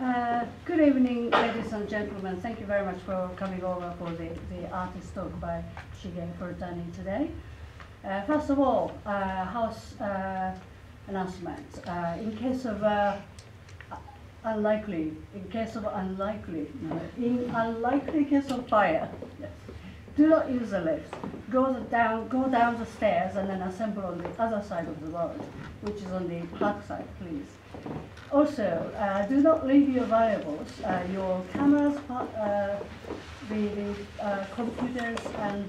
Good evening, ladies and gentlemen. Thank you very much for coming over for the artist talk by Shigetoshi Furutani today. First of all, house announcement. In unlikely case of fire, yes, do not use the lift. Go down the stairs and then assemble on the other side of the road, which is on the park side, please. Also, do not leave your valuables, your cameras, the computers, and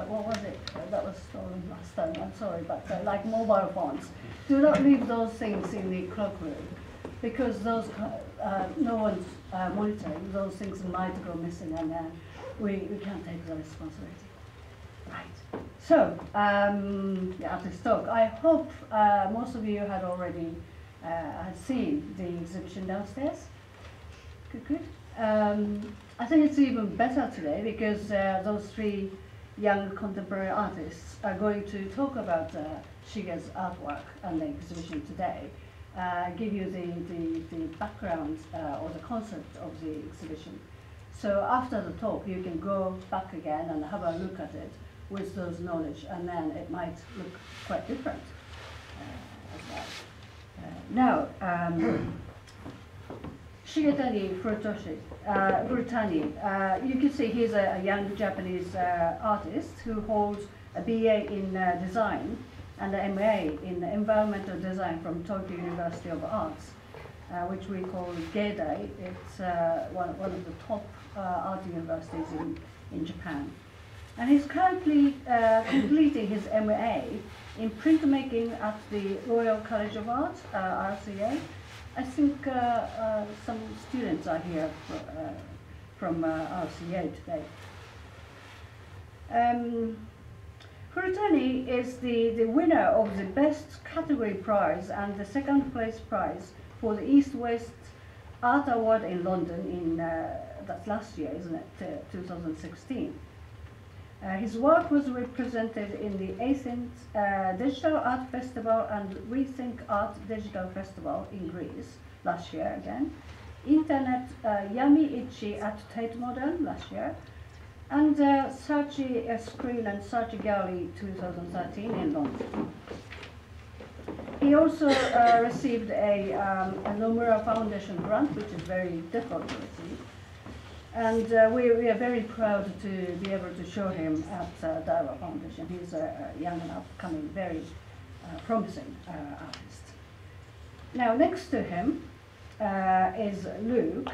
what was it that was stolen last time? I'm sorry, but like mobile phones. Do not leave those things in the cloakroom, because those no one's monitoring. Those things might go missing, and we can't take the responsibility. Right. So, artist talk. I hope most of you had already had seen the exhibition downstairs. Good. I think it's even better today because those three young contemporary artists are going to talk about Shige's artwork and the exhibition today. Give you the background or the concept of the exhibition. So after the talk, you can go back again and have a look at it with those knowledge, and then it might look quite different as well. Now, Shigetoshi Furutani, you can see he's a young Japanese artist who holds a BA in design and an MA in environmental design from Tokyo University of Arts, which we call Geidai. It's one of the top art universities in Japan. And he's currently completing his MA in printmaking at the Royal College of Art, RCA. I think some students are here from RCA today. Furutani is the winner of the best category prize and the second place prize for the East-West Art Award in London in, that's last year, isn't it, 2016. His work was represented in the Athens Digital Art Festival and Rethink Art Digital Festival in Greece last year again, Internet Yami Ichi at Tate Modern last year, and Saatchi Screen and Saatchi Gallery 2013 in London. He also received a Nomura Foundation grant, which is very difficult to receive. And we are very proud to be able to show him at Daiwa Foundation. He's a young and upcoming, very promising artist. Now, next to him is Lewk.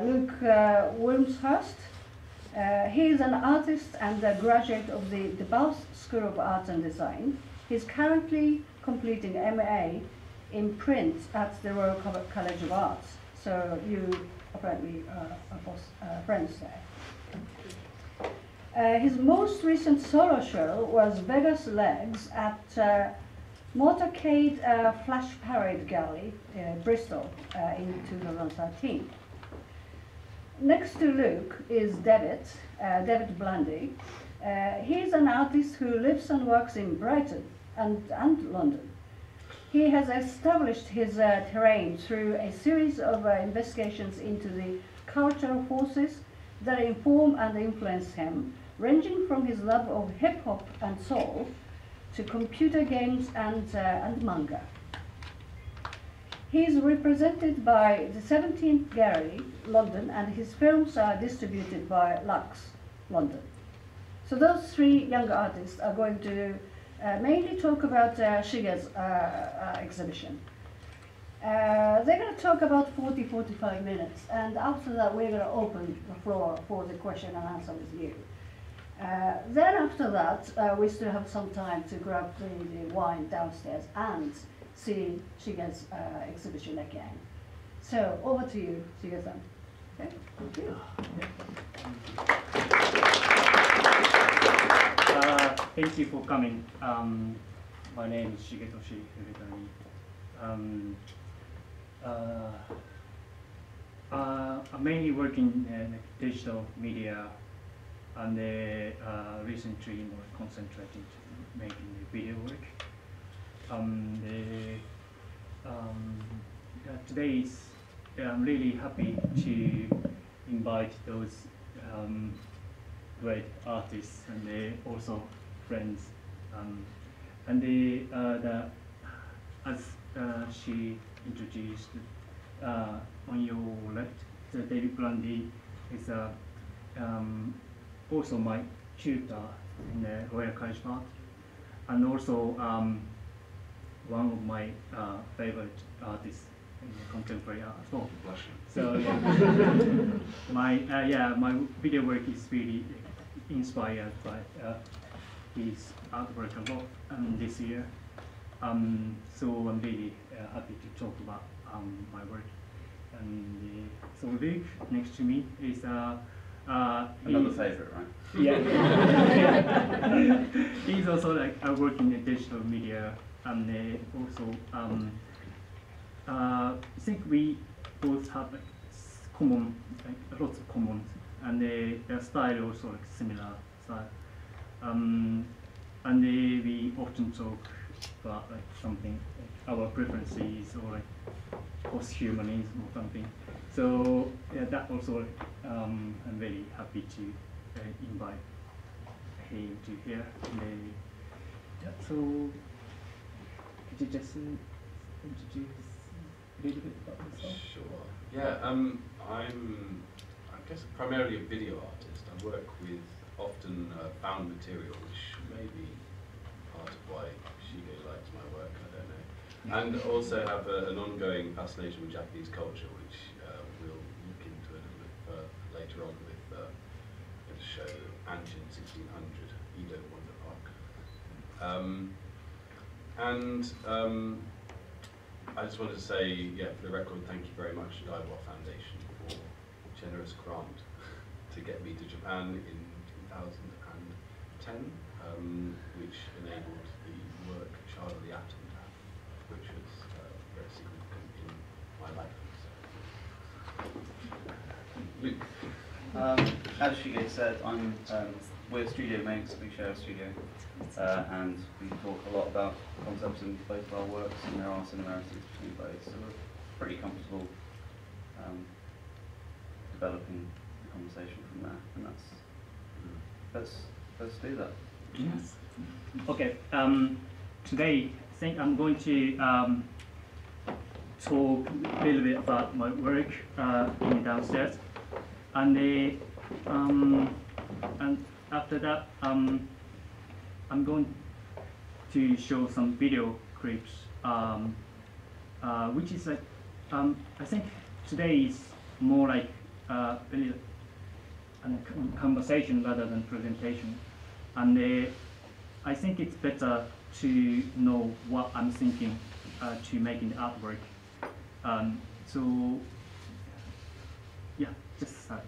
Lewk Wilmshurst. He is an artist and a graduate of the Bath School of Art and Design. He's currently completing MA in print at the Royal College of Arts. So you apparently are friends there. His most recent solo show was Vegas Legs at Motorcade Flash Parade Gallery, Bristol, in 2013. Next to Lewk is David Blandy. He's an artist who lives and works in Brighton and London. He has established his terrain through a series of investigations into the cultural forces that inform and influence him, ranging from his love of hip-hop and soul to computer games and manga. He is represented by the 17th Gallery, London, and his films are distributed by Lewk, London. So those three young artists are going to mainly talk about Shige's exhibition. They're going to talk about 40-45 minutes, and after that we're going to open the floor for the question and answer with you. Then after that we still have some time to grab the wine downstairs and see Shige's exhibition again. So over to you, Shige-san. Okay. Thank you. Thank you for coming. My name is Shigetoshi Furutani. I mainly work in digital media, and recently more concentrating to making the video work. Today is I'm really happy to invite those great artists and also friends. And as she introduced, on your left, the David Blandy is also my tutor in the Royal College of Art, and also one of my favorite artists in contemporary art as well. So my video work is really inspired by his artwork a lot this year. So I'm really happy to talk about my work. And so Lewk next to me is another favourite, right? Yeah. He's also like working in digital media, and also I think we both have like common, like lots of commons, and their style also like similar style. And we often talk about like something like our preferences or like post-humanism or something. So yeah, that also I'm very happy to invite him to here. And, yeah, so could you just introduce a little bit about yourself? Sure. Yeah, I'm I guess primarily a video artist. I work with often found material, which may be part of why Shige likes my work, I don't know. And also have an ongoing fascination with Japanese culture, which we'll look into a little bit later on with the show Ancient 1600, Edo Wonder Park. I just wanted to say, yeah, for the record, thank you very much to Daiwa Foundation for generous grant to get me to Japan in 2010, which enabled the work Child of the Atom, which was very significant in my life. Lewk. As Shige said, we're studio mates, we share a studio, and we talk a lot about concepts in both of our works, and there are similarities between both, so we're pretty comfortable developing the conversation from there, and let's do that. Yes. Okay. Today, I think I'm going to talk a little bit about my work in downstairs, and after that, I'm going to show some video clips, which is like I think today is more like really a conversation rather than presentation, and I think it's better to know what I'm thinking to making the artwork. So yeah, just start.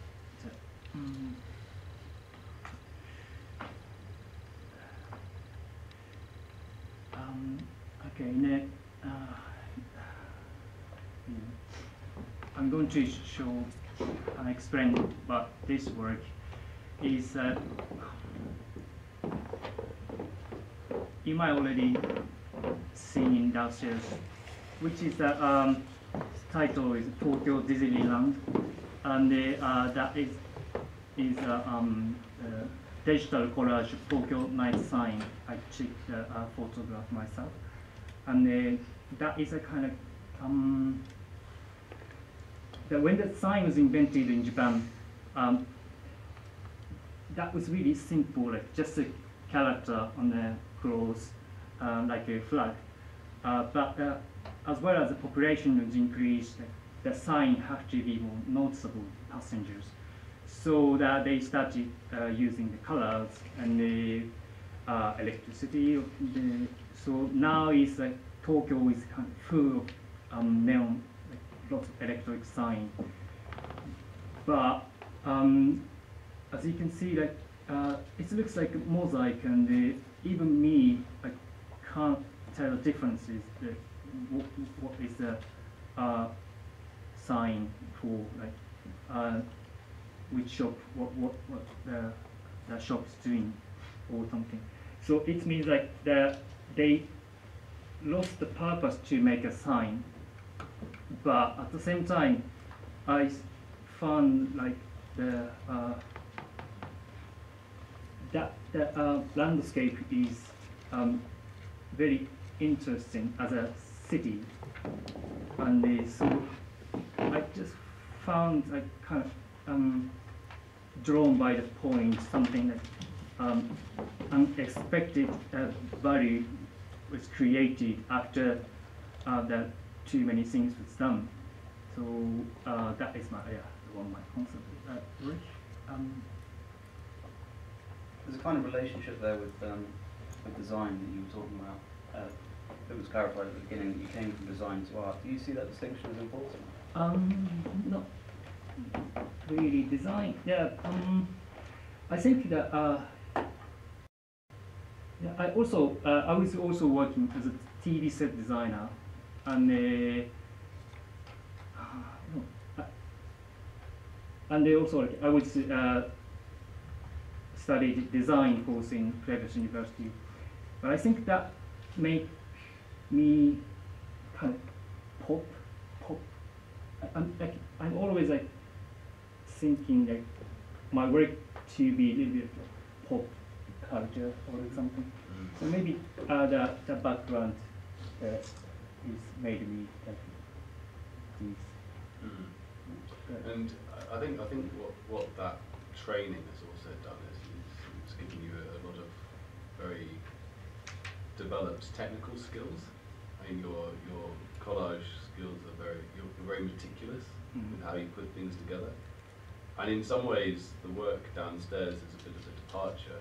Okay, I'm going to show and explain what this work is. You might already seen downstairs, which is the title is Tokyo Disneyland, and that is digital collage of Tokyo night sign. I took the photograph myself, and that is a kind of when the sign was invented in Japan, that was really simple, like just a character on the clothes, like a flag. But as well as the population was increased, the sign had to be more noticeable to passengers. So that they started using the colors and the electricity. So now it's like Tokyo is kind of full of neon, like lots of electric sign. But as you can see, like it looks like a mosaic, and even me, I can't tell the differences. What is the sign for, like which shop, what the shop is doing, or something. So it means like they lost the purpose to make a sign, but at the same time, I found like the landscape is very interesting as a city, and so I just found like kind of drawn by the point, something that unexpected value was created after that too many things was done. So that is my one of my concept. Rich. There's a kind of relationship there with design that you were talking about. It was clarified at the beginning that you came from design to art. Do you see that distinction as important? Not really design. Yeah. I think that. Yeah. I was also working as a TV set designer, and also like, I was studied design course in previous university, but I think that made me kind of pop. I'm always like thinking like my work to be a little bit pop culture or something. So maybe the background is made me like this. And I think what that training has also done is it's given you a lot of very developed technical skills. I mean, your collage skills are you're very meticulous with how you put things together. And in some ways, the work downstairs is a bit of a departure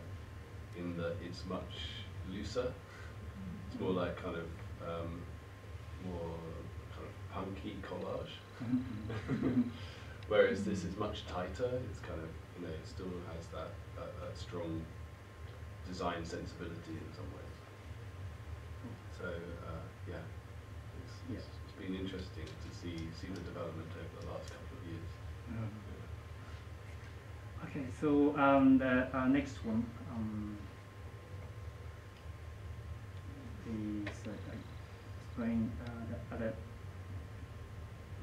in that it's much looser. It's more like kind of more kind of punky collage. Whereas this is much tighter. It's kind of, you know, it still has that strong design sensibility in some ways. So yeah, it's been interesting to see the development over the last couple of years. Okay, so the next one is explain the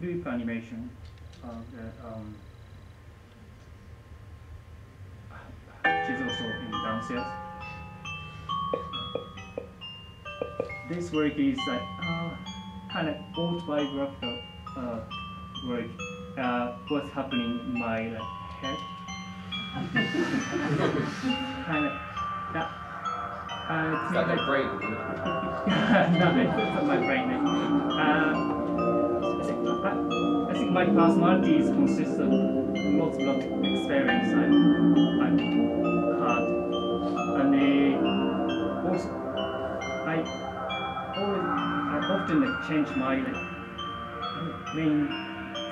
Lewk animation. She's also in downstairs. This work is kind of autobiographical work. What's happening in my head? Kind of that. Is that your brain? No, it's not my brain. I think my personality consists of lots of experience I've had, and also I often change my main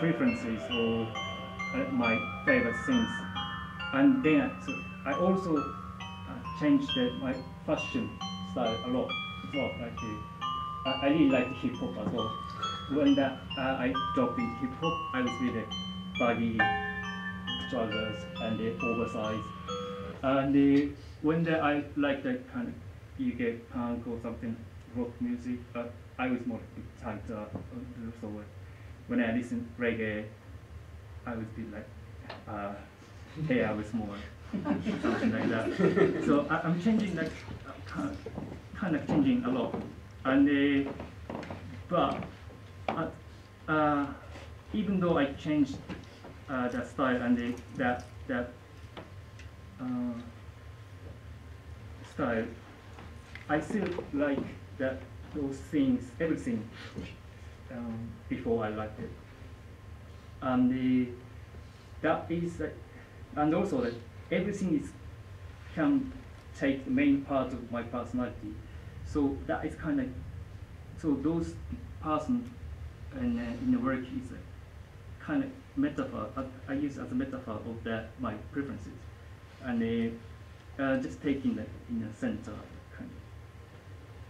preferences or my favorite things, and then so I also changed my fashion style a lot. Well, I really like hip hop as well. When I dropped in hip hop, I was with the baggy trousers and the oversized. And when I like that kind of UK punk or something, rock music, I was more tighter. So when I listen reggae, I was a bit like hair I was more something like that. So I'm changing that kind of changing a lot, and but. Even though I changed the style and that style, I still like those things, everything before I liked it, and that is and also that everything can take the main part of my personality. So that is kind of those person. And in the work is a kind of metaphor. I use as a metaphor of my preferences, and just taking that in the center, kind of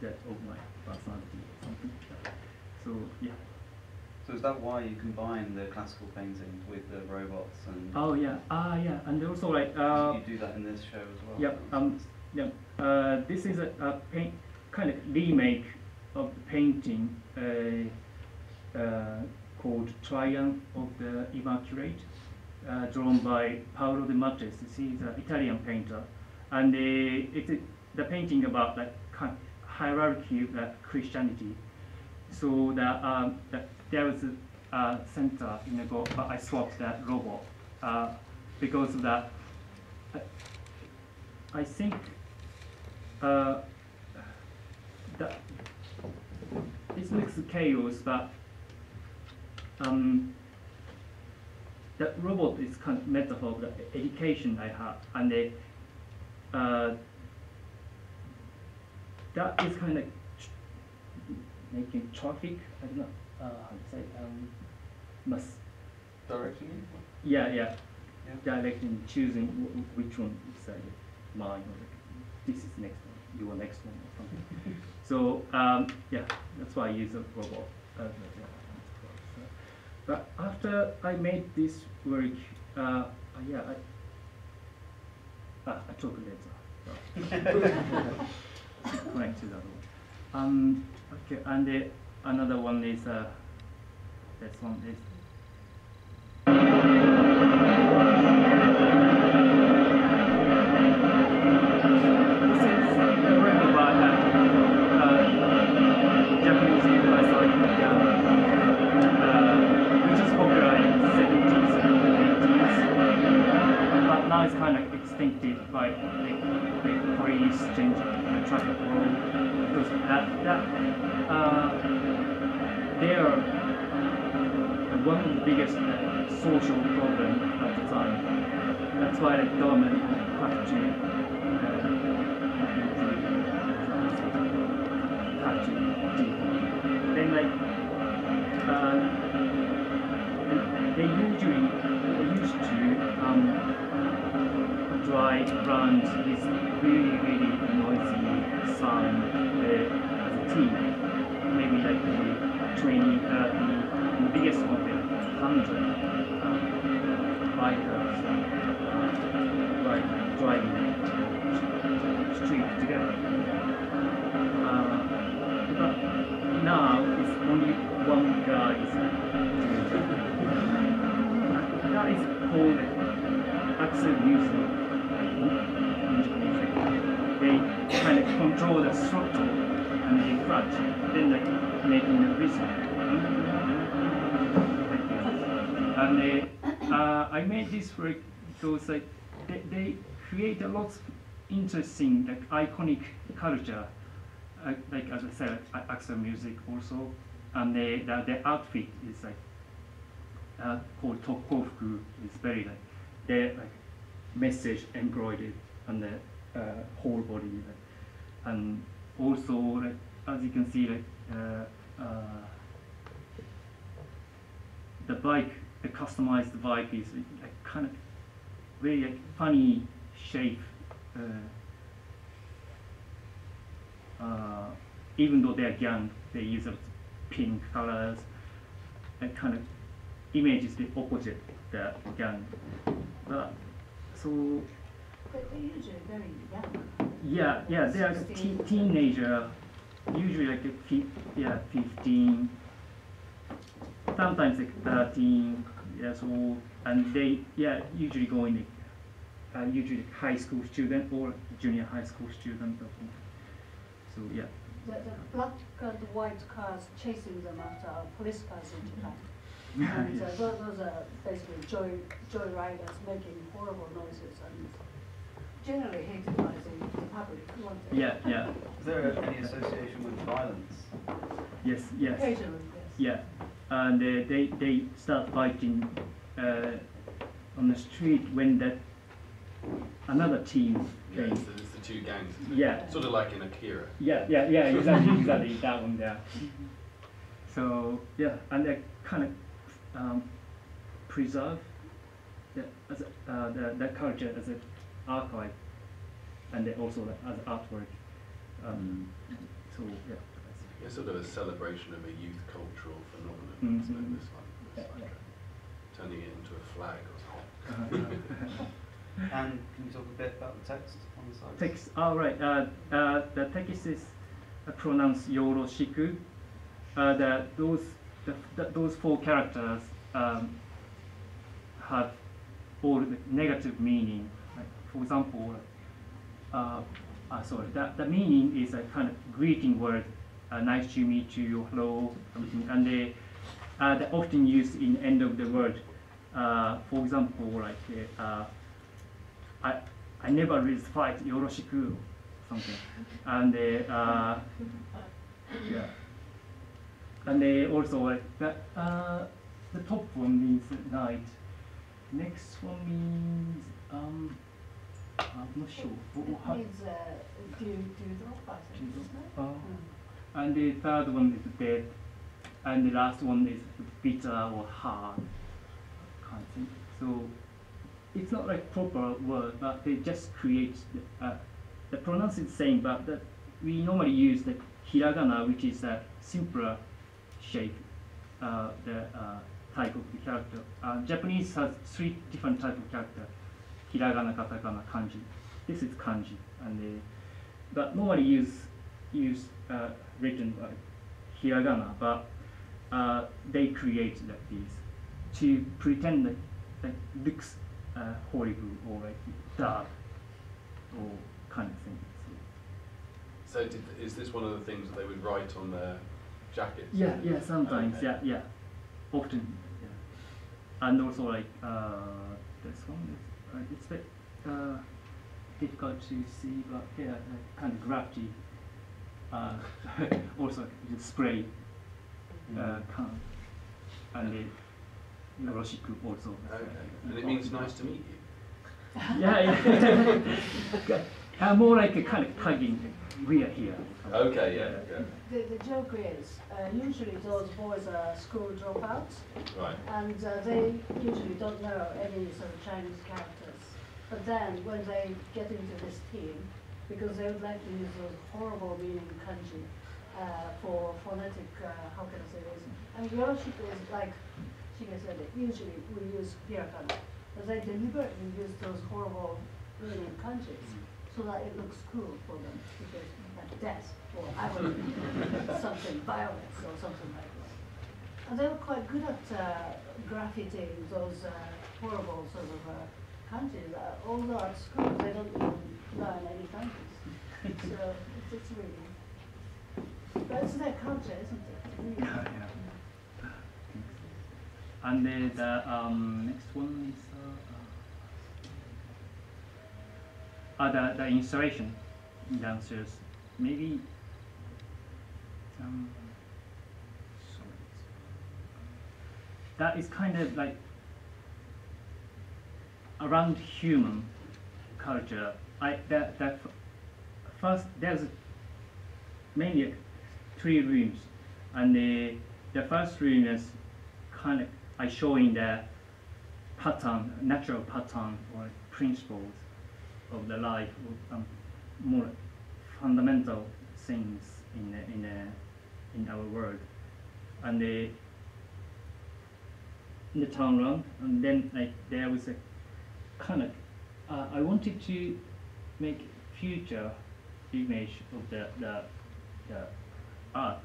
that of my personality, or something like that. So yeah. So is that why you combine the classical painting with the robots and? Oh yeah, yeah, and also like. You do that in this show as well. Yeah. This is a kind of remake of the painting. called Triumph of the Immaculate, drawn by Paolo de Matteis. He's an Italian painter, and it's the painting about like hierarchy of Christianity. So that there was a center in the goal, but I swapped that robot because of that. I think that it looks chaos, but that robot is kind of metaphor of the education I have, and that is kind of making traffic. I don't know how to say. Must Directing you? yeah. Directing, choosing which one is mine, or this is next one, your next one, or something. So yeah, that's why I use a robot. But after I made this work, I talk later. Connect to the other one. Okay, and another one is this one is. Now it's kind of extincted by the police change traffic rule, because they are one of the biggest social problems at the time. That's why the government had to then they used to drive around this really noisy sound as a team, maybe like 20, 30, and the biggest one there, 100 bikers driving the street together. But now it's only one guy. That is called axle music. They kind of control the throttle and the clutch, then like making a rhythm. And I made this work because like they create a lot of interesting like iconic culture, like as I said, axle music also, and the outfit is like called tokofuku. It's very like they're like message embroidered on the whole body, and also like as you can see, like the bike, the customized bike is like kind of very like funny shape. Even though they are young, they use pink colors. That kind of image is the opposite of the young. But so. But they're usually very young. Yeah, they are teenager, usually like 15, sometimes like 13 years old, and they usually go in usually high school student or junior high school student. So yeah. The black and white cars chasing them after police cars in Japan. And those are basically joyriders making horrible noises and generally hated by the public. Yeah. Is there any association with violence? Yes. Occasionally, yes. Yeah, and they start fighting on the street when another team came. Yeah, so it's the two gangs. Yeah. Sort of like in Akira. Yeah, exactly that one there. So yeah, and they kind of preserve the culture as an archive, and they also as artwork. So yeah. It's sort of a celebration of a youth cultural phenomenon. So this one, it's like turning it into a flag or something. And can you talk a bit about the text on the side? Text. All right. The text is pronounced yoroshiku. Those those four characters have all the negative meaning. Like, for example, the meaning is a kind of greeting word, nice to meet you, hello, something, and they often used in end of the word. For example, like I never lose fight, yoroshiku, something, and yeah, and they also like that. The top one means night. Next one means I'm not sure. It means dewdrop, I think, isn't it? And the third one is dead, and the last one is bitter or hard kind of thing. So it's not like proper word, but they just create the pronounce is the same, but we normally use the hiragana, which is a simpler shape, the type of the character. Japanese has 3 different types of character: hiragana, katakana, kanji. This is kanji, and but normally use written like hiragana, but they create like these to pretend that looks horrible or like dark or kind of thing. So is this one of the things that they would write on their jackets? Yeah, sometimes, Okay. yeah, often, yeah. And also like this one is it's a bit difficult to see, but yeah, kind of graffiti. Also spray can, and the yoroshiku also. Okay. And it means nice to meet you. Yeah. More like a kind of tagging. We are here. Okay, yeah. The joke is, usually those boys are school dropouts, Right. and they usually don't know any sort of Chinese characters. But then when they get into this team, because they would like to use those horrible meaning kanji for phonetic, how can I say this? And yoroshiku is like Shige said it, usually we use hiragana, but they deliberately use those horrible meaning kanjis so that it looks cool for them, because like death or I would something, violence or something like that. And they were quite good at graffitiing those horrible sort of kanjis, although at school they don't even learn any kanjis. So it's really, but it's their culture, isn't it? Really. Yeah. And the next one is the installation downstairs. Maybe that is kind of like around human culture. First there's mainly 3 rooms, and the first room is kind of showing the pattern, natural pattern or principles of the life, more fundamental things in our world, and in the town round, and then like there was a kind of I wanted to make future image of the art,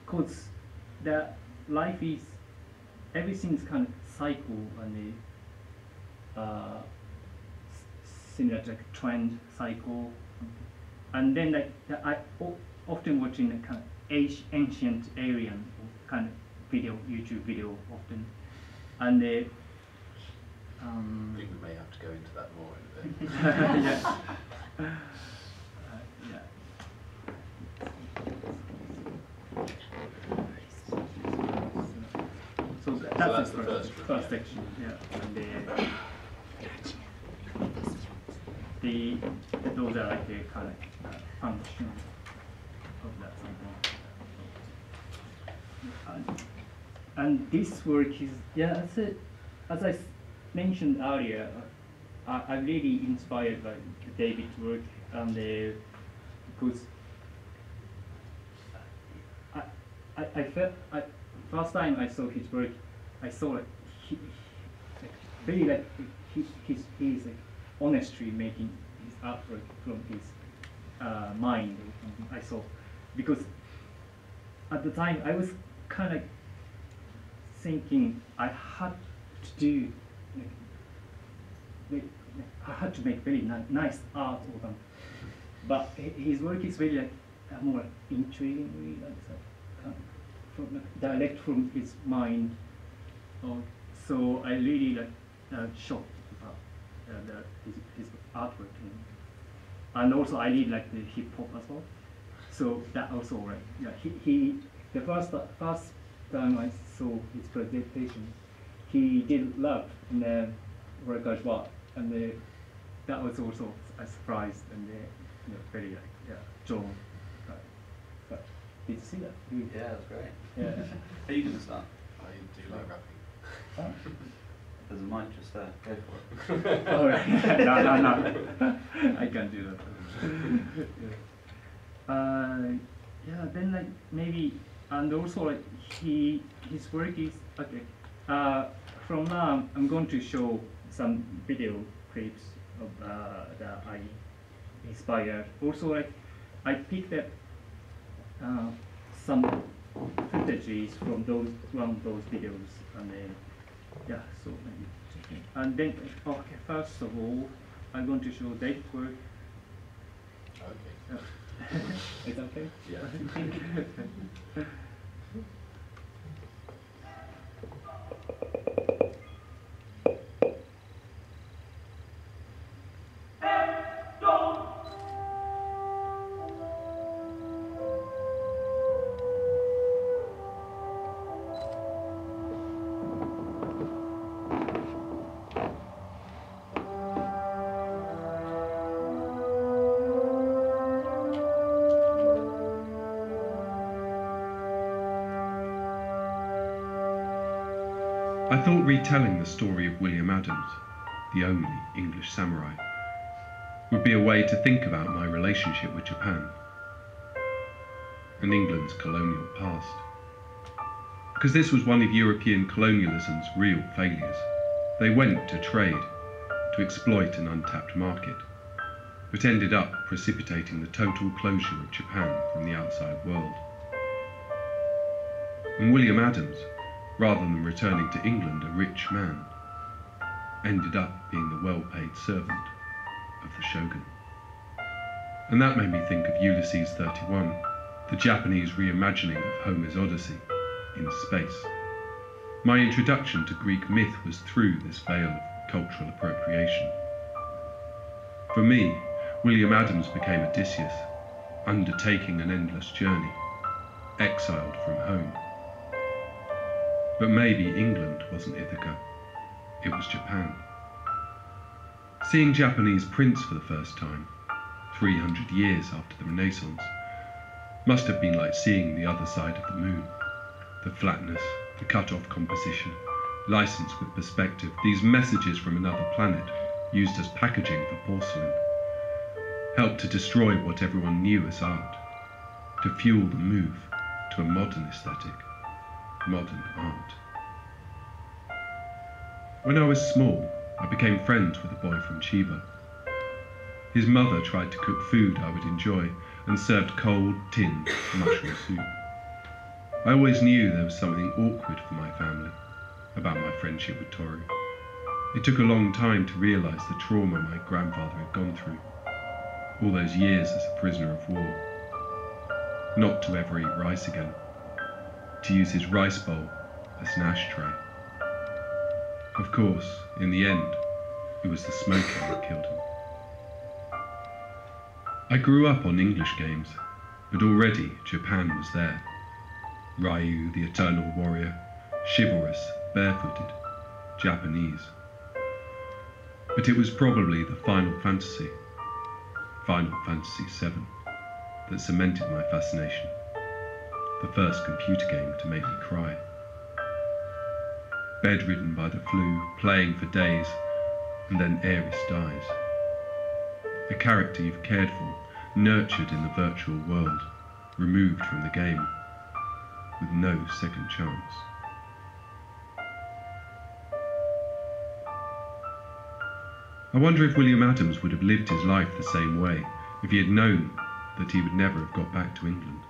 because the life is everything's kind of cycle and similar to like trend cycle, and then like I often watching the kind of ancient alien kind of video, YouTube video often, and I think we may have to go into that more in a bit. yeah. Yeah. So that's the first section. Yeah. And those are like the kind of function of that something. And this work is, yeah, as I mentioned earlier, I'm really inspired by David's work, and because I felt first time I saw his work, I saw like really like he's like honestly making his artwork from his mind or something. I saw, because at the time I was kind of thinking I had to do, I had to make very nice art of them. But his work is very more intriguing, really, direct from his mind. So I really shocked about his artwork, and also I really like the hip hop as well. So that also he the first time I saw his presentation, he did Lewk in the workers' work, and that was also a surprise and very drawn. But did you see that? Yeah, that's great. Yeah. Are you going to start? I do like rapping. There's a mic just there. Go for it. Oh, right. No. I can't do that. Yeah. Then maybe, and also his work is okay. From now I'm going to show some video clips of that I inspired. Also I picked up some footages from those videos, and so maybe. And then first of all I'm going to show David's work. Okay. Is that okay? Yeah. I thought retelling the story of William Adams, the only English samurai, would be a way to think about my relationship with Japan and England's colonial past. Because this was one of European colonialism's real failures. They went to trade, to exploit an untapped market, but ended up precipitating the total closure of Japan from the outside world. And William Adams, rather than returning to England a rich man, ended up being the well-paid servant of the shogun. And that made me think of Ulysses 31, the Japanese reimagining of Homer's Odyssey in space. My introduction to Greek myth was through this veil of cultural appropriation. For me, William Adams became Odysseus, undertaking an endless journey, exiled from home. But maybe England wasn't Ithaca, it was Japan. Seeing Japanese prints for the first time, 300 years after the Renaissance, must have been like seeing the other side of the moon. The flatness, the cut-off composition, licensed with perspective, these messages from another planet, used as packaging for porcelain, helped to destroy what everyone knew as art, to fuel the move to a modern aesthetic. Modern art. When I was small, I became friends with a boy from Chiba. His mother tried to cook food I would enjoy and served cold, tinned mushroom soup. I always knew there was something awkward for my family about my friendship with Toru. It took a long time to realise the trauma my grandfather had gone through, all those years as a prisoner of war. Not to ever eat rice again, to use his rice bowl as an ashtray. Of course, in the end, it was the smoking that killed him. I grew up on English games, but already Japan was there. Ryu, the eternal warrior, chivalrous, barefooted, Japanese. But it was probably the Final Fantasy VII, that cemented my fascination. The first computer game to make me cry. Bedridden by the flu, playing for days, and then Ares dies. A character you've cared for, nurtured in the virtual world, removed from the game, with no second chance. I wonder if William Adams would have lived his life the same way if he had known that he would never have got back to England.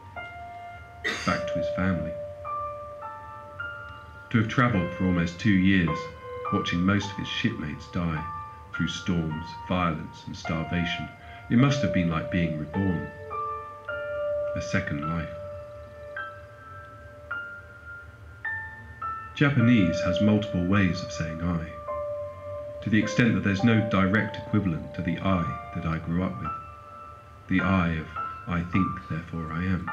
back to his family. To have travelled for almost 2 years, watching most of his shipmates die through storms, violence and starvation, it must have been like being reborn. A second life. Japanese has multiple ways of saying I, to the extent that there's no direct equivalent to the I that I grew up with. The I of I think, therefore I am.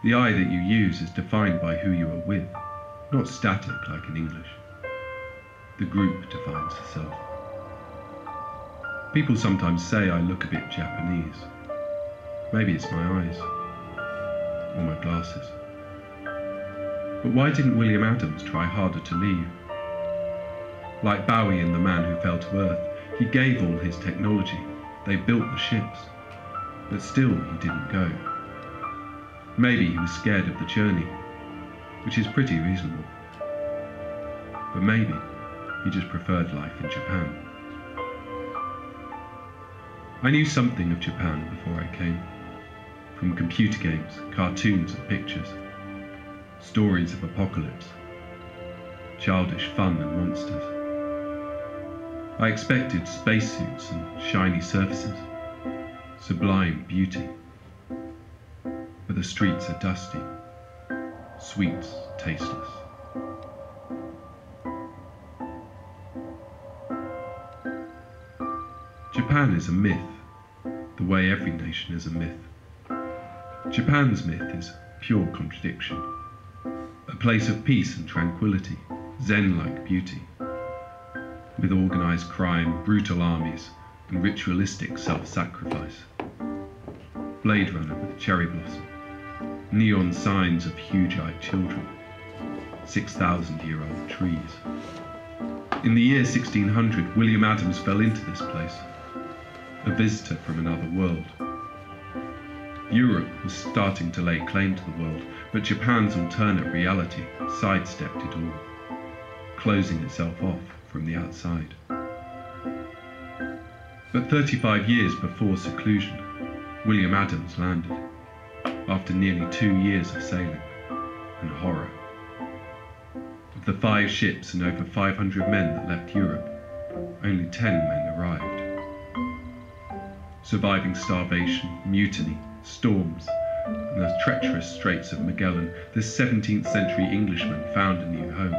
The I that you use is defined by who you are with, not static like in English. The group defines the self. People sometimes say I look a bit Japanese. Maybe it's my eyes, or my glasses. But why didn't William Adams try harder to leave? Like Bowie in The Man Who Fell to Earth, he gave all his technology, they built the ships, but still he didn't go. Maybe he was scared of the journey, which is pretty reasonable. But maybe he just preferred life in Japan. I knew something of Japan before I came, from computer games, cartoons and pictures, stories of apocalypse, childish fun and monsters. I expected spacesuits and shiny surfaces, sublime beauty. But the streets are dusty, sweets tasteless. Japan is a myth, the way every nation is a myth. Japan's myth is pure contradiction, a place of peace and tranquility, Zen-like beauty, with organised crime, brutal armies, and ritualistic self-sacrifice. Blade Runner with cherry blossom, neon signs of huge-eyed children, 6,000-year-old trees. In the year 1600, William Adams fell into this place, a visitor from another world. Europe was starting to lay claim to the world, but Japan's alternate reality sidestepped it all, closing itself off from the outside. But 35 years before seclusion, William Adams landed, after nearly 2 years of sailing and horror. Of the 5 ships and over 500 men that left Europe, only 10 men arrived. Surviving starvation, mutiny, storms, and the treacherous Straits of Magellan, this 17th century Englishman found a new home.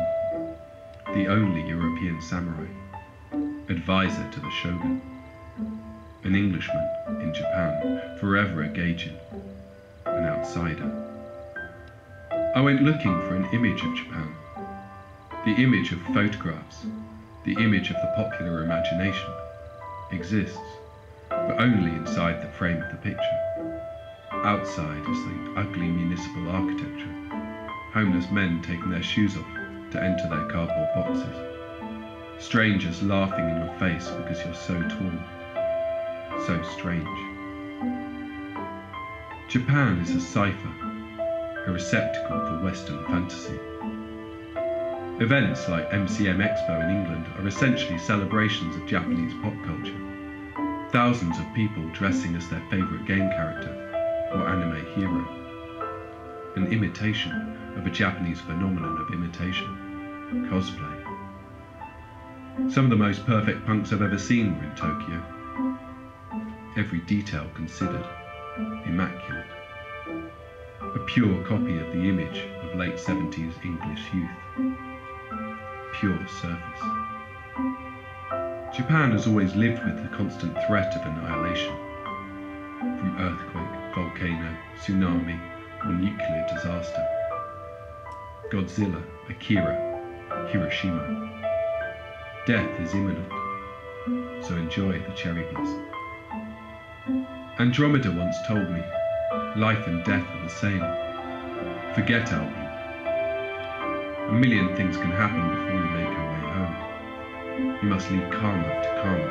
The only European samurai, advisor to the shogun. An Englishman in Japan, forever a gaijin, an outsider. I went looking for an image of Japan, the image of photographs, the image of the popular imagination, exists, but only inside the frame of the picture. Outside is the ugly municipal architecture, homeless men taking their shoes off to enter their cardboard boxes, strangers laughing in your face because you're so tall, so strange. Japan is a cipher, a receptacle for Western fantasy. Events like MCM Expo in England are essentially celebrations of Japanese pop culture. Thousands of people dressing as their favourite game character or anime hero. An imitation of a Japanese phenomenon of imitation, cosplay. Some of the most perfect punks I've ever seen were in Tokyo. Every detail considered, immaculate. A pure copy of the image of late 70s English youth. Pure surface. Japan has always lived with the constant threat of annihilation, from earthquake, volcano, tsunami, or nuclear disaster. Godzilla, Akira, Hiroshima. Death is imminent, so enjoy the cherry blossom. Andromeda once told me, life and death are the same. Forget Albion. A million things can happen before you make your way home. You must leave karma to karma.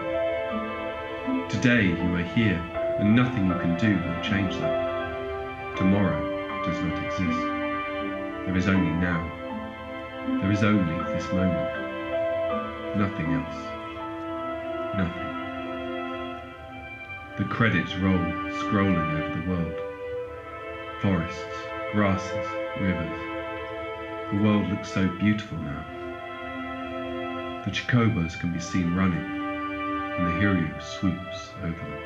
Today you are here, and nothing you can do will change that. Tomorrow does not exist. There is only now. There is only this moment. Nothing else. Nothing. The credits roll, scrolling over the world. Forests, grasses, rivers. The world looks so beautiful now. The chocobos can be seen running, and the Hiryu swoops over them.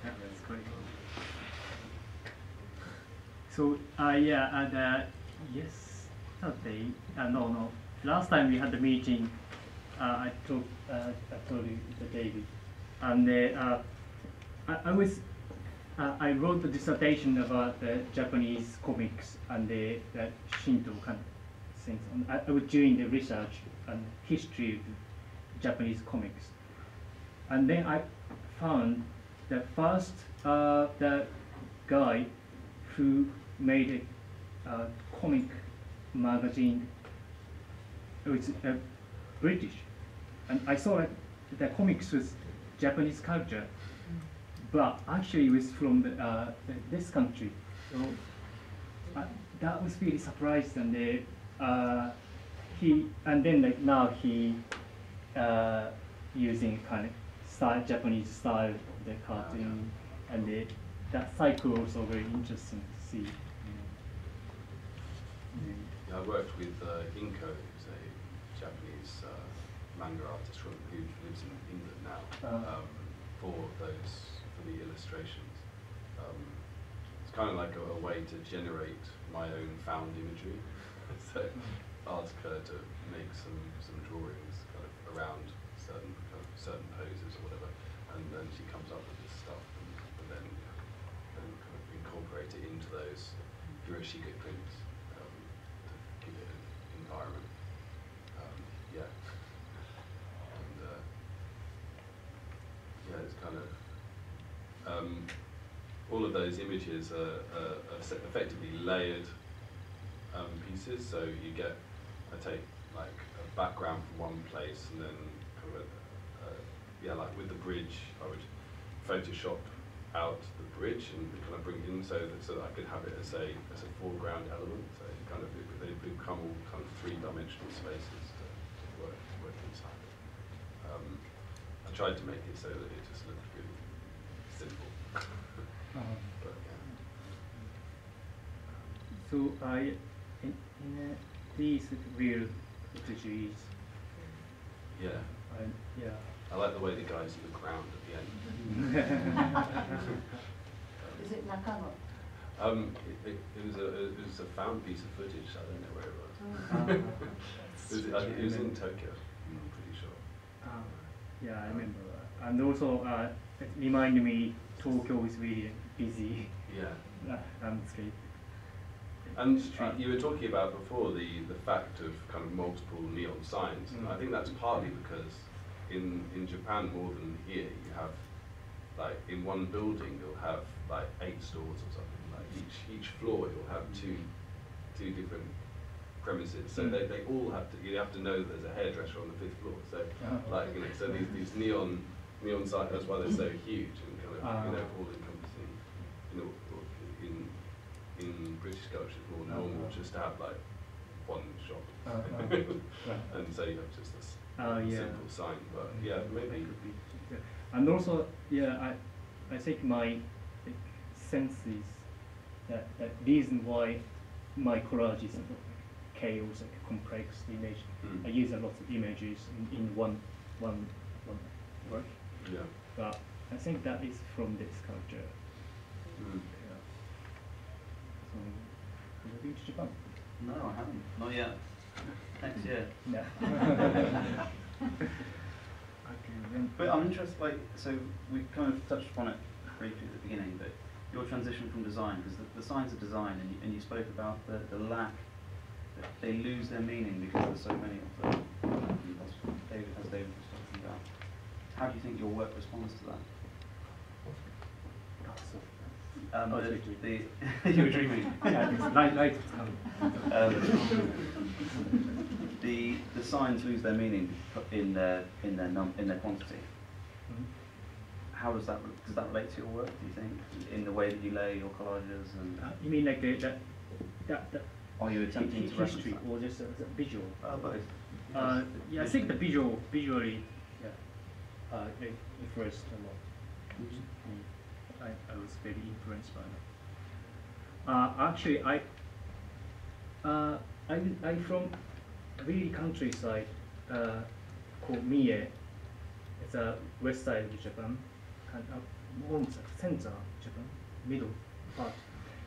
That's great. So, yeah, and yesterday, no, last time we had the meeting, I told you the David, and I wrote a dissertation about the Japanese comics and the Shinto kind of things. And I was doing the research and history of Japanese comics, and then I found the first the guy who made a comic magazine. It was British, and I saw that the comics was Japanese culture, but actually it was from this country. So that was really surprised, and now he using kind of Japanese style of the cartoon, and that cycle also very interesting to see. Yeah, I worked with Inko, who's a Japanese manga artist who lives in England now, for the illustrations. It's kind of like a way to generate my own found imagery. So ask her to make some drawings kind of around certain poses or whatever, and then she comes up with this stuff, and then kind of incorporate it into those Hiroshige prints to give it an environment. Yeah, and yeah, it's kind of all of those images are effectively layered pieces. So you get, I take like a background from one place, and then kind of yeah, like with the bridge, I would Photoshop out the bridge and kind of bring it in so that I could have it as a foreground element. So kind of they become all kind of three-dimensional spaces to work inside. I tried to make it so that it just looked really simple. But, yeah. So in these real footages, Yeah. yeah. I like the way the guys look round at the end. Is it Nakano? It was a found piece of footage. I don't know where it was. I think it was in Tokyo. I'm pretty sure. Yeah, I remember. And also, it reminded me Tokyo is really busy Yeah. landscape. And you were talking about before the fact of kind of multiple neon signs, and I think that's partly because in Japan more than here, you have like in one building you'll have like 8 stores or something. Like each floor you'll have two different premises. So they all have to. You have to know that there's a hairdresser on the 5th floor. So like so these neon signs. That's why they're so huge and kind of all encompassing. In British culture, it's more normal just to have like one shop, and so you have just this simple sign. But yeah, maybe. And also, yeah, I think my sense is that reason why my collage is chaos, like a complex image. I use a lot of images in one work. Yeah. But I think that is from this culture. So, have you been to Japan? No, I haven't. Not yet. Next year. No. Okay, then. But I'm interested, like, so we kind of touched upon it briefly at the beginning, but your transition from design, because the signs are design, and you spoke about the lack, that they lose their meaning because there's so many of them. As David was talking about. How do you think your work responds to that? You were dreaming. The signs lose their meaning in their quantity. How does that relate to your work? Do you think in the way that you lay your collages and? You mean like Are you attempting to reference history that? or just a visual? Both. Yeah, I think the visually, yeah, it influenced a lot. I was very influenced by that. Actually, I'm from a really countryside called Mie. It's a west side of Japan, and almost center of Japan, middle part,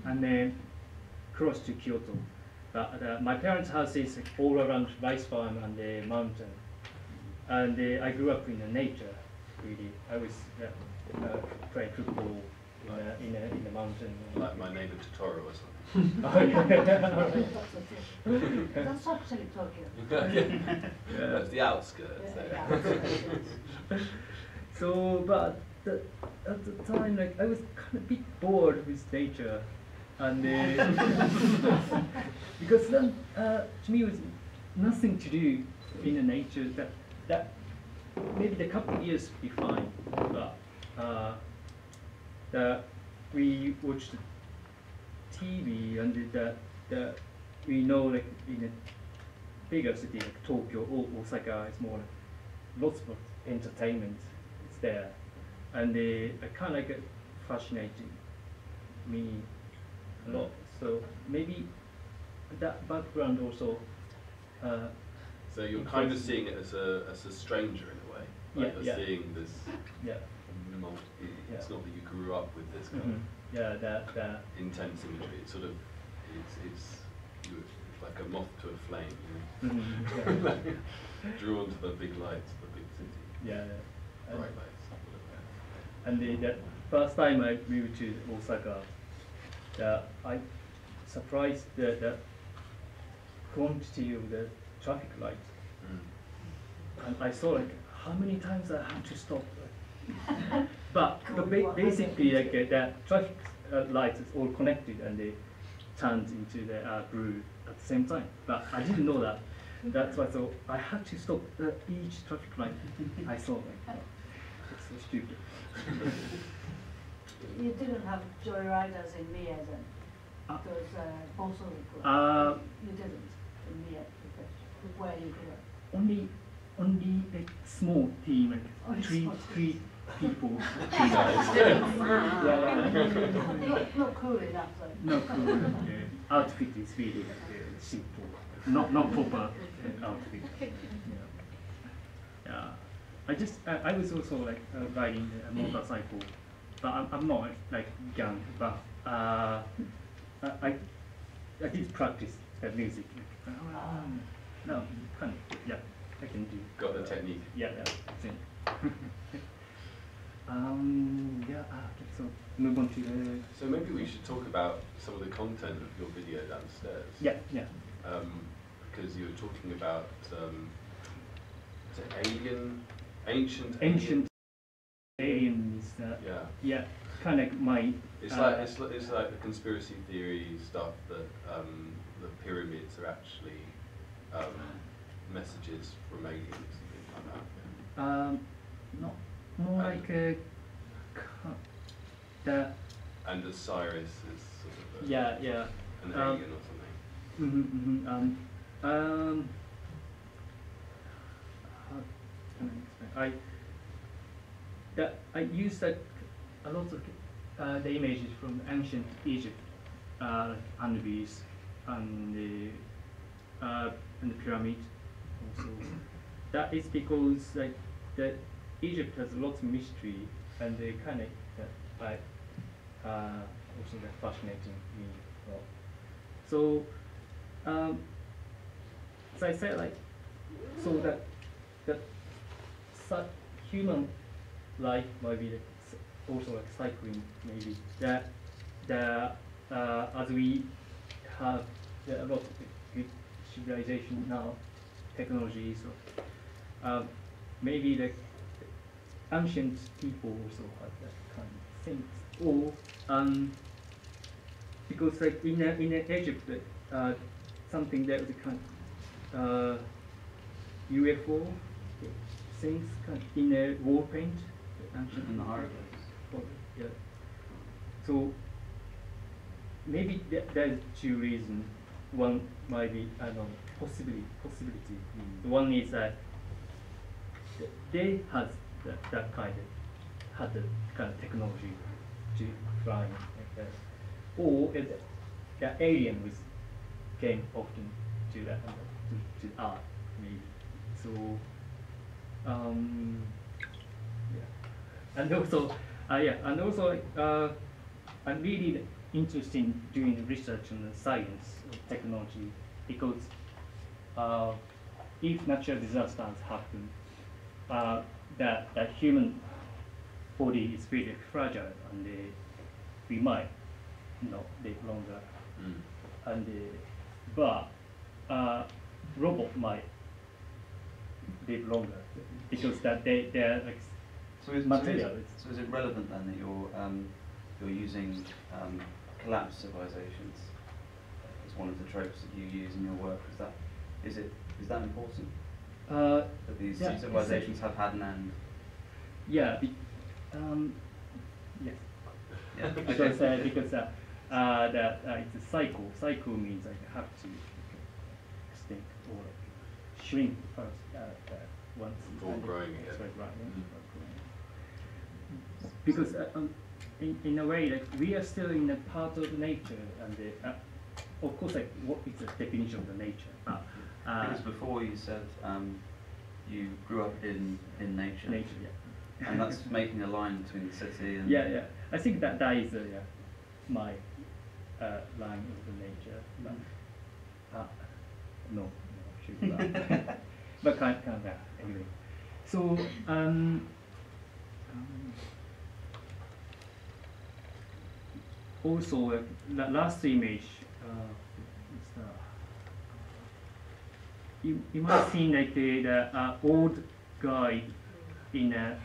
and then close to Kyoto. But my parents' house is all around rice farm and the mountain, and I grew up in the nature. Really, I was playing football in the mountain. Like my neighbour Totoro or something. Oh, yeah. That's actually Tokyo. Yeah, that's the outskirts. Yeah. So, but at the time, like I was kind of a bit bored with nature, and because then to me it was nothing to do in the nature. That maybe the couple of years be fine, but we watched TV and that we know like in a bigger city like Tokyo or Osaka, it's more like lots of entertainment. It's there, and it kind of like fascinated me a lot. So maybe that background also. So you're kind of seeing it as a stranger in a way. Like Yeah, you're seeing this. Yeah. It's not that you grew up with this kind Yeah, that. of intense imagery. It's sort of it's like a moth to a flame. You know? Drawn to the big lights, the big city. Yeah. Bright lights. And the first time I moved to Osaka, I surprised the quantity of the traffic lights. And I saw like how many times I had to stop. But basically, like the traffic lights is all connected and they turned into the blue at the same time. But I didn't know that. That's why so I had to stop each traffic light I saw. Like, it's so stupid. You didn't have joyriders in Mie then? Because also you didn't in Mie, where you grew up? Only a small team, like three people. Not cool enough though. Not cool. Outfit is really simple. Not proper outfit. Yeah. I was also like riding a motorcycle, but I'm not like young. But I did practice music. No, kind of, yeah, I can do. Got the technique. Yeah, I think. So move on to the. So maybe we should talk about some of the content of your video downstairs. Yeah. Because you were talking about is it ancient aliens. Yeah, kind of my. It's like the conspiracy theory stuff that the pyramids are actually messages from aliens and things like that. Not more like a. And Osiris is sort of an alien or something. How can I explain? I used a lot of the images from ancient Egypt, like Anubis and the pyramid. Also, that is because like the Egypt has lots of mystery, and they kind of also that fascinating me a lot. So, as I said, like, so that human life might be like, also like cycling, maybe that as we have a lot of good civilization now, technology, so maybe like ancient people also have that kind of things, or because like in Egypt, something that was a kind of UFO things kind of in a wall paint, ancient In the hieroglyphs. Yeah. So maybe there's two reasons. one might be, I don't know, possibility. One is that they had that kind of technology to fly like that, or the aliens came often to that to art maybe. So yeah, and also I'm really interested in doing research on the science of technology because if natural disasters happen, that human body is really fragile and we might not live longer. And but robot might live longer because that they're like material. So is it relevant then that you're using collapsed civilizations as one of the tropes that you use in your work? Is that important? That these civilizations have had an end? Yeah. Yes. Yeah. Because that it's a cycle. Cycle means like you have to extinct or shrink first once. Before growing again. Right. Because in a way, like we are still in a part of nature, and of course, like what is the definition of the nature? Because before you said you grew up in nature. Nature, yeah. And that's making a line between the city and... Yeah. I think that is my line of the nature. But, no, should not. But kind of anyway. So also the last image is you might have seen like the old guy in a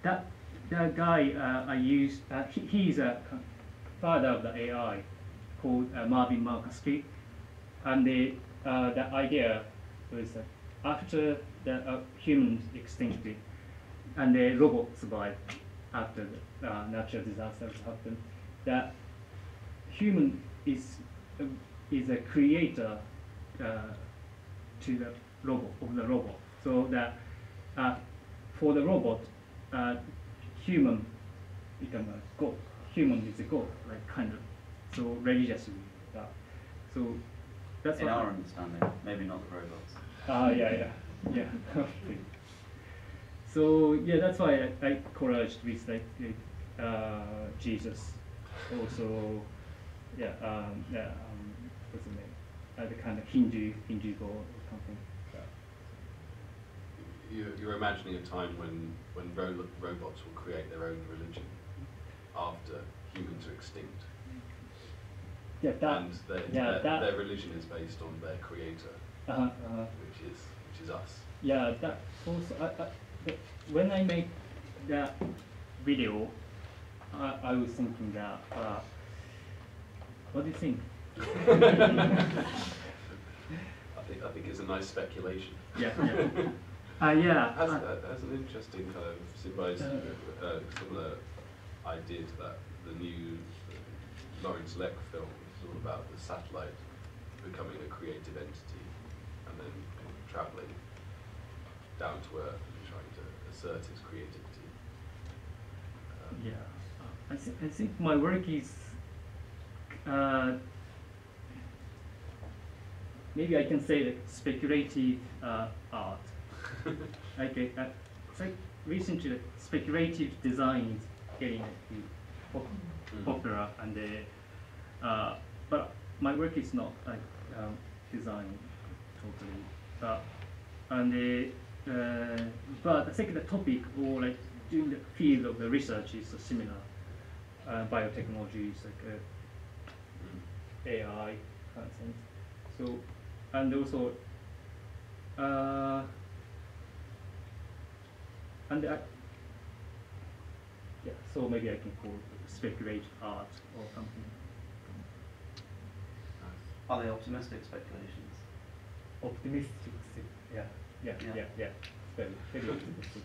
that guy I used he's a father of the AI called Marvin Markowski, and the idea was that after the humans extincted and the robots survived after the natural disasters happened, that human is a creator to the robot. So that for the robot, human become a god. Human is a god, like kind of so religiously. So that's in what our understanding, maybe not the robots. Yeah. So yeah, that's why I collaged with like Jesus, also what's the name? The kind of Hindu god or something. You're imagining a time when robots will create their own religion after humans are extinct. Yeah, and their religion is based on their creator, which is us. Yeah, that also. When I made that video, I was thinking that. What do you think? I think it's a nice speculation. Yeah. That's an interesting kind of similar idea to that. The new Lawrence Lewk film is all about the satellite becoming a creative entity and then travelling down to Earth and trying to assert its creativity. I think my work is maybe I can say like speculative art. It's like recently speculative design is getting popular, and but my work is not like design totally. But I think the topic or like doing the field of the research is similar. Biotechnology is like AI kind of thing. So and also so maybe I can call it speculative art or something. Are they optimistic speculations? Optimistic, yeah. Very optimistic.